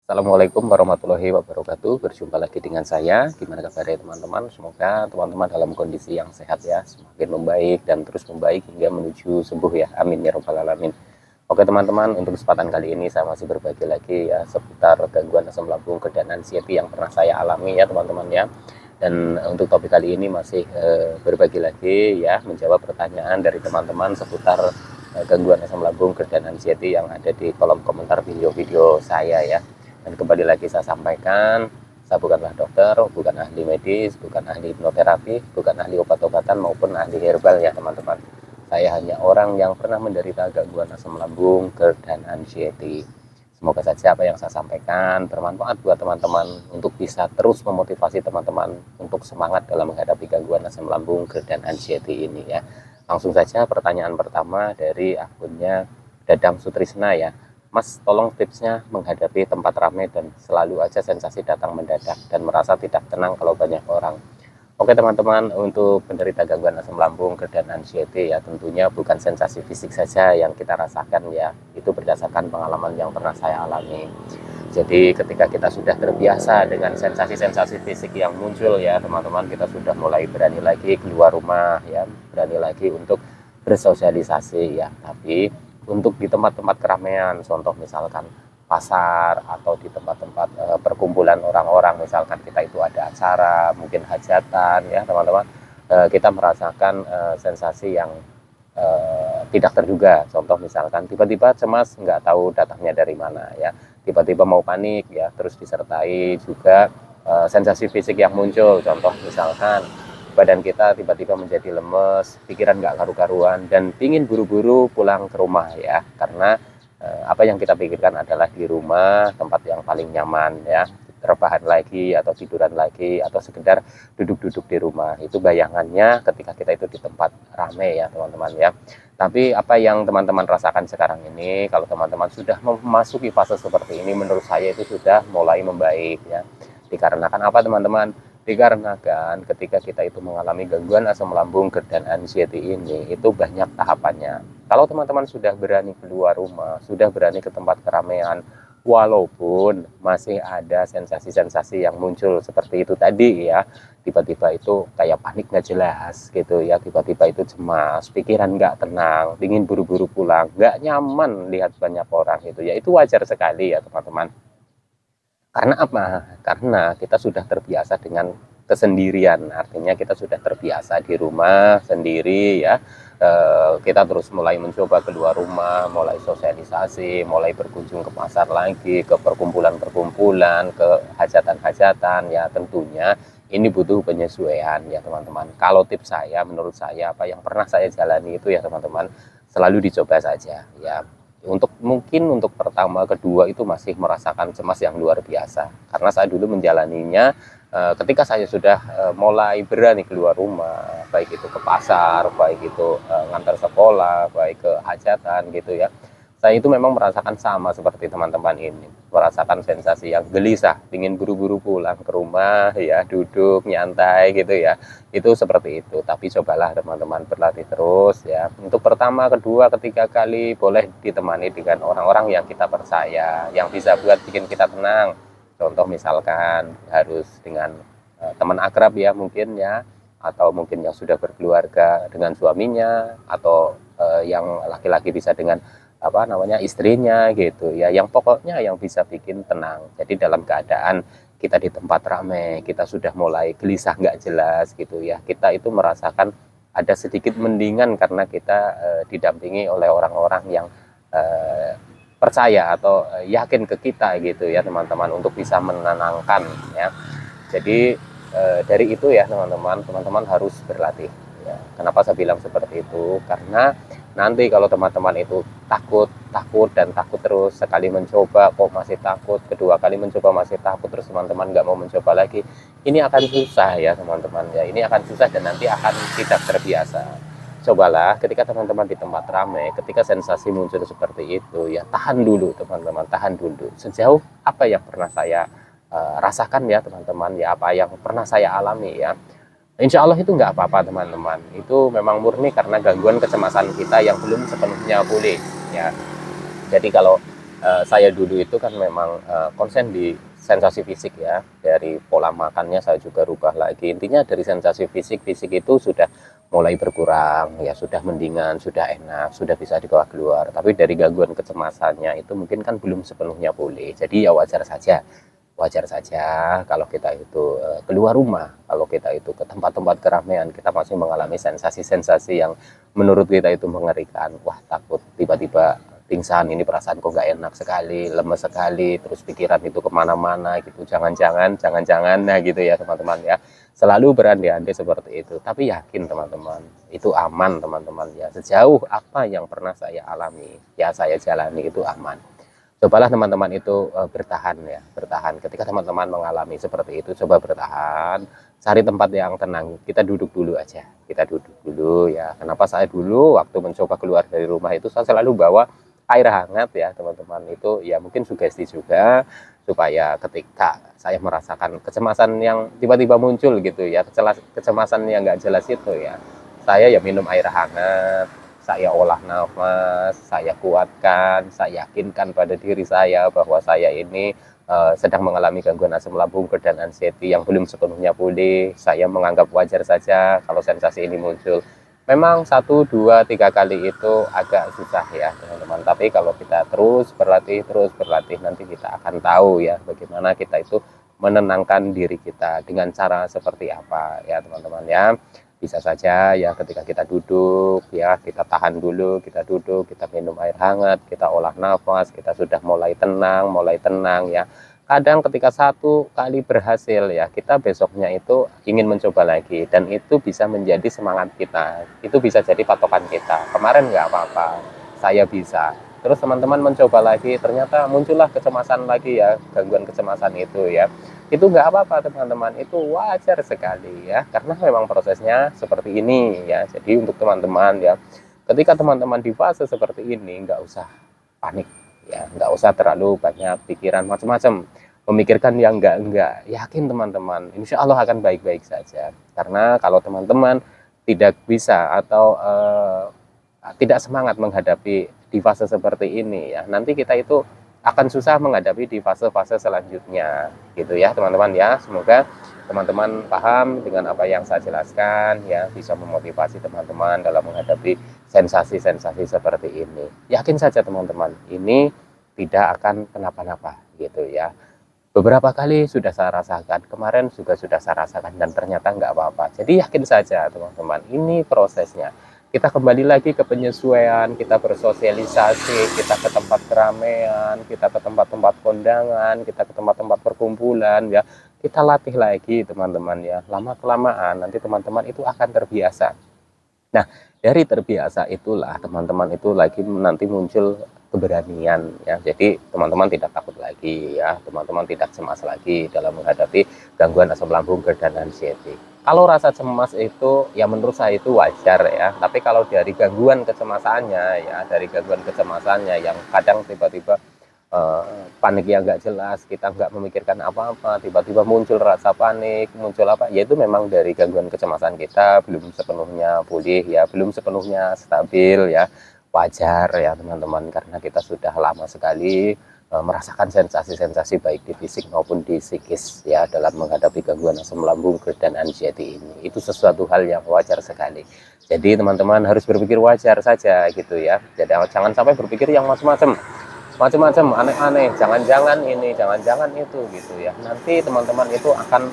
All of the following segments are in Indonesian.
Assalamualaikum warahmatullahi wabarakatuh. Berjumpa lagi dengan saya. Gimana kabarnya teman-teman? Semoga teman-teman dalam kondisi yang sehat ya, semakin membaik dan terus membaik hingga menuju sembuh ya. Amin ya robbal alamin. Oke teman-teman, untuk kesempatan kali ini saya masih berbagi lagi ya seputar gangguan asam lambung dan anxiety yang pernah saya alami ya teman-teman ya. Dan untuk topik kali ini masih berbagi lagi ya, menjawab pertanyaan dari teman-teman seputar gangguan asam lambung dan anxiety yang ada di kolom komentar video-video saya ya. Dan kembali lagi saya sampaikan, saya bukanlah dokter, bukan ahli medis, bukan ahli hipnoterapi, bukan ahli obat-obatan maupun ahli herbal ya teman-teman. Saya hanya orang yang pernah menderita gangguan asam lambung, GERD, dan anxiety. Semoga saja apa yang saya sampaikan bermanfaat buat teman-teman untuk bisa terus memotivasi teman-teman untuk semangat dalam menghadapi gangguan asam lambung, GERD, dan anxiety ini ya. Langsung saja pertanyaan pertama dari akunnya Dadang Sutrisna ya. Mas, tolong tipsnya menghadapi tempat ramai dan selalu aja sensasi datang mendadak dan merasa tidak tenang kalau banyak orang. Oke teman-teman, untuk penderita gangguan asam lambung, GERD, dan anxiety ya tentunya bukan sensasi fisik saja yang kita rasakan ya. Itu berdasarkan pengalaman yang pernah saya alami. Jadi ketika kita sudah terbiasa dengan sensasi-sensasi fisik yang muncul ya teman-teman, kita sudah mulai berani lagi keluar rumah ya, berani lagi untuk bersosialisasi ya. Tapi untuk di tempat-tempat keramaian, contoh misalkan pasar atau di tempat-tempat perkumpulan orang-orang, misalkan kita itu ada acara, mungkin hajatan ya teman-teman, kita merasakan sensasi yang tidak terduga. Contoh misalkan tiba-tiba cemas, nggak tahu datangnya dari mana ya, tiba-tiba mau panik ya, terus disertai juga sensasi fisik yang muncul. Contoh misalkan badan kita tiba-tiba menjadi lemes, pikiran nggak karu-karuan, dan pingin buru-buru pulang ke rumah ya, karena apa yang kita pikirkan adalah di rumah tempat yang paling nyaman ya, rebahan lagi atau tiduran lagi atau sekedar duduk-duduk di rumah. Itu bayangannya ketika kita itu di tempat ramai ya teman-teman ya. Tapi apa yang teman-teman rasakan sekarang ini, kalau teman-teman sudah memasuki fase seperti ini, menurut saya itu sudah mulai membaik ya. Dikarenakan apa teman-teman? Dikarenakan ketika kita itu mengalami gangguan asam lambung, GERD, dan anxiety ini, itu banyak tahapannya. Kalau teman-teman sudah berani keluar rumah, sudah berani ke tempat keramaian, walaupun masih ada sensasi-sensasi yang muncul seperti itu tadi ya, tiba-tiba itu kayak panik nggak jelas gitu ya, tiba-tiba itu cemas, pikiran nggak tenang, ingin buru-buru pulang, nggak nyaman lihat banyak orang gitu ya, itu wajar sekali ya teman-teman. Karena apa? Karena kita sudah terbiasa dengan kesendirian, artinya kita sudah terbiasa di rumah sendiri ya. Kita terus mulai mencoba keluar rumah, mulai sosialisasi, mulai berkunjung ke pasar lagi, ke perkumpulan-perkumpulan, ke hajatan-hajatan ya, tentunya ini butuh penyesuaian ya teman-teman. Kalau tips saya, menurut saya apa yang pernah saya jalani itu ya teman-teman, selalu dicoba saja ya. Mungkin untuk pertama, kedua itu masih merasakan cemas yang luar biasa, karena saya dulu menjalaninya ketika saya sudah mulai berani keluar rumah, baik itu ke pasar, baik itu ngantar sekolah, baik ke hajatan gitu ya, saya itu memang merasakan sama seperti teman-teman ini, merasakan sensasi yang gelisah, ingin buru-buru pulang ke rumah ya, duduk nyantai gitu ya, itu seperti itu. Tapi cobalah teman-teman berlatih terus ya. Untuk pertama, kedua, ketiga kali boleh ditemani dengan orang-orang yang kita percaya, yang bisa buat bikin kita tenang. Contoh misalkan harus dengan teman akrab ya mungkin ya, atau mungkin yang sudah berkeluarga dengan suaminya, atau yang laki-laki bisa dengan apa namanya istrinya gitu ya, yang pokoknya yang bisa bikin tenang. Jadi dalam keadaan kita di tempat ramai, kita sudah mulai gelisah nggak jelas gitu ya, kita itu merasakan ada sedikit mendingan karena kita didampingi oleh orang-orang yang eh, percaya atau yakin ke kita gitu ya teman-teman, untuk bisa menenangkan ya. Jadi dari itu ya teman-teman, teman-teman harus berlatih ya. Kenapa saya bilang seperti itu? Karena nanti kalau teman-teman itu takut, takut dan takut terus, sekali mencoba kok masih takut, kedua kali mencoba masih takut, terus teman-teman nggak mau mencoba lagi, ini akan susah ya teman-teman ya, ini akan susah dan nanti akan tidak terbiasa. Cobalah ketika teman-teman di tempat ramai, ketika sensasi muncul seperti itu ya, tahan dulu teman-teman, tahan dulu. Sejauh apa yang pernah saya rasakan ya teman-teman ya, apa yang pernah saya alami ya, insya Allah itu nggak apa-apa teman-teman. Itu memang murni karena gangguan kecemasan kita yang belum sepenuhnya pulih ya. Jadi kalau saya dulu itu kan memang konsen di sensasi fisik ya, dari pola makannya saya juga rubah lagi. Intinya dari sensasi fisik itu sudah mulai berkurang ya, sudah mendingan, sudah enak, sudah bisa dibawa keluar. Tapi dari gangguan kecemasannya itu mungkin kan belum sepenuhnya pulih. Jadi ya wajar saja kalau kita itu keluar rumah, kalau kita itu ke tempat-tempat keramaian, kita masih mengalami sensasi-sensasi yang menurut kita itu mengerikan. Wah, takut tiba-tiba pingsan, ini perasaan kok gak enak sekali, lemes sekali, terus pikiran itu kemana-mana gitu. Jangan-jangan, nah gitu ya teman-teman ya. Selalu berandai-andai seperti itu. Tapi yakin teman-teman, itu aman teman-teman ya. Sejauh apa yang pernah saya alami, ya saya jalani itu aman. Cobalah teman-teman itu bertahan ya, bertahan. Ketika teman-teman mengalami seperti itu, coba bertahan, cari tempat yang tenang. Kita duduk dulu aja, kita duduk dulu ya. Kenapa saya dulu waktu mencoba keluar dari rumah itu saya selalu bawa air hangat ya teman-teman. Itu ya mungkin sugesti juga supaya ketika saya merasakan kecemasan yang tiba-tiba muncul gitu ya, kecemasan yang nggak jelas itu ya, saya ya minum air hangat, saya olah nafas, saya kuatkan, saya yakinkan pada diri saya bahwa saya ini sedang mengalami gangguan asam lambung, GERD dan anxiety yang belum sepenuhnya pulih. Saya menganggap wajar saja kalau sensasi ini muncul. Memang 1, 2, 3 kali itu agak susah ya teman-teman. Tapi kalau kita terus berlatih, nanti kita akan tahu ya bagaimana kita itu menenangkan diri kita dengan cara seperti apa ya teman-teman ya. Bisa saja ya ketika kita duduk ya, kita tahan dulu, kita duduk, kita minum air hangat, kita olah nafas, kita sudah mulai tenang ya. Kadang ketika 1 kali berhasil ya, kita besoknya itu ingin mencoba lagi, dan itu bisa menjadi semangat kita, itu bisa jadi patokan kita. Kemarin nggak apa-apa, saya bisa. Terus teman-teman mencoba lagi, ternyata muncullah kecemasan lagi ya, gangguan kecemasan itu ya. Itu nggak apa-apa teman-teman, itu wajar sekali ya, karena memang prosesnya seperti ini ya. Jadi untuk teman-teman ya, ketika teman-teman di fase seperti ini, nggak usah panik ya, nggak usah terlalu banyak pikiran macam-macam, memikirkan yang enggak. Yakin teman-teman, insya Allah akan baik-baik saja. Karena kalau teman-teman tidak bisa atau tidak semangat menghadapi di fase seperti ini ya, nanti kita itu akan susah menghadapi di fase-fase selanjutnya gitu ya teman-teman ya. Semoga teman-teman paham dengan apa yang saya jelaskan ya, bisa memotivasi teman-teman dalam menghadapi sensasi-sensasi seperti ini. Yakin saja teman-teman, ini tidak akan kenapa-napa gitu ya. Beberapa kali sudah saya rasakan, kemarin juga sudah saya rasakan, dan ternyata nggak apa-apa. Jadi yakin saja teman-teman, ini prosesnya. Kita kembali lagi ke penyesuaian, kita bersosialisasi, kita ke tempat keramaian, kita ke tempat-tempat kondangan, kita ke tempat-tempat perkumpulan ya. Kita latih lagi teman-teman ya. Lama-kelamaan nanti teman-teman itu akan terbiasa. Nah, dari terbiasa itulah teman-teman itu lagi nanti muncul keberanian ya. Jadi teman-teman tidak takut lagi ya, teman-teman tidak cemas lagi dalam menghadapi gangguan asam lambung, GERD dan anxiety. Kalau rasa cemas itu ya menurut saya itu wajar ya. Tapi kalau dari gangguan kecemasannya ya, dari gangguan kecemasannya yang kadang tiba-tiba panik yang nggak jelas, kita nggak memikirkan apa-apa, tiba-tiba muncul rasa panik, muncul apa, ya itu memang dari gangguan kecemasan kita belum sepenuhnya pulih ya, belum sepenuhnya stabil ya. Wajar ya teman-teman, karena kita sudah lama sekali merasakan sensasi-sensasi baik di fisik maupun di psikis ya dalam menghadapi gangguan asam lambung, GERD dan anxiety ini. Itu sesuatu hal yang wajar sekali. Jadi teman-teman harus berpikir wajar saja gitu ya. Jadi jangan sampai berpikir yang macam-macam, aneh-aneh, jangan-jangan ini, jangan-jangan itu gitu ya. Nanti teman-teman itu akan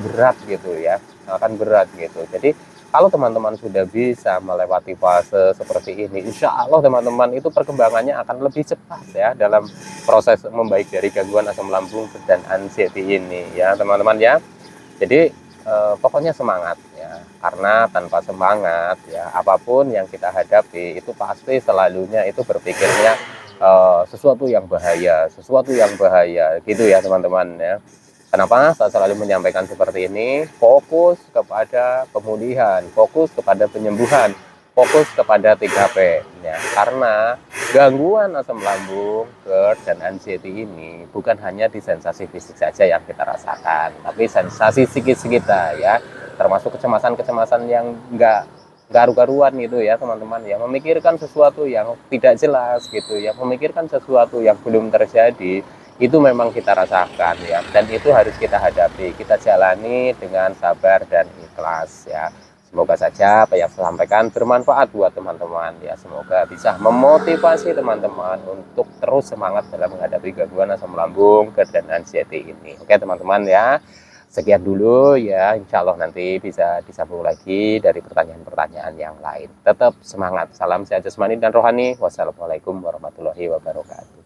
berat gitu ya, akan berat gitu. Jadi kalau teman-teman sudah bisa melewati fase seperti ini, insya Allah teman-teman itu perkembangannya akan lebih cepat ya dalam proses membaik dari gangguan asam lambung dan anxiety ini ya teman-teman ya. Jadi pokoknya semangat ya, karena tanpa semangat ya apapun yang kita hadapi itu pasti selalunya itu berpikirnya sesuatu yang bahaya gitu ya teman-teman ya. Kenapa saya selalu menyampaikan seperti ini? Fokus kepada pemulihan, fokus kepada penyembuhan, fokus kepada 3P ya. Karena gangguan asam lambung, GERD dan anxiety ini bukan hanya di sensasi fisik saja yang kita rasakan, tapi sensasi psikis kita ya, termasuk kecemasan-kecemasan yang enggak garu-garuan gitu ya teman-teman ya, memikirkan sesuatu yang tidak jelas gitu ya, memikirkan sesuatu yang belum terjadi, itu memang kita rasakan ya, dan itu harus kita hadapi, kita jalani dengan sabar dan ikhlas ya. Semoga saja apa yang saya sampaikan bermanfaat buat teman-teman ya, semoga bisa memotivasi teman-teman untuk terus semangat dalam menghadapi gangguan asam lambung dan anxiety ini. Oke teman-teman ya, sekian dulu ya, insya Allah nanti bisa disambung lagi dari pertanyaan-pertanyaan yang lain. Tetap semangat, salam sehat jasmani dan rohani. Wassalamualaikum warahmatullahi wabarakatuh.